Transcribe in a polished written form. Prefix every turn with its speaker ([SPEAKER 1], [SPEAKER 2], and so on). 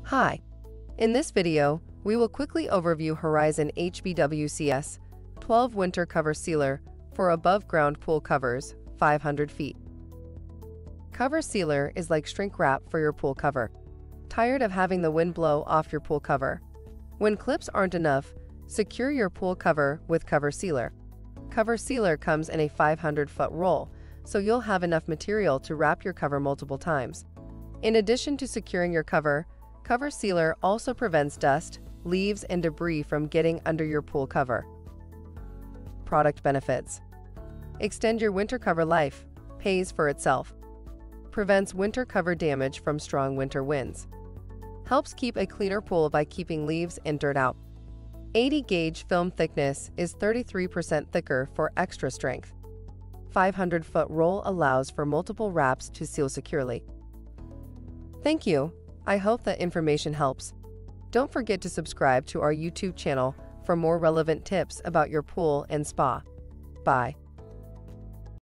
[SPEAKER 1] Hi. In this video, we will quickly overview Horizon HVWCS-12 Winter Cover Sealer for above-ground pool covers, 500 feet. Cover sealer is like shrink wrap for your pool cover. Tired of having the wind blow off your pool cover? When clips aren't enough, secure your pool cover with Cover Sealer. Cover Sealer comes in a 500-foot roll, so you'll have enough material to wrap your cover multiple times. In addition to securing your cover, Cover Sealer also prevents dust, leaves, and debris from getting under your pool cover. Product benefits: extend your winter cover life, pays for itself. Prevents winter cover damage from strong winter winds. Helps keep a cleaner pool by keeping leaves and dirt out. 80-gauge film thickness is 33% thicker for extra strength. 500-foot roll allows for multiple wraps to seal securely. Thank you. I hope that information helps. Don't forget to subscribe to our YouTube channel for more relevant tips about your pool and spa. Bye.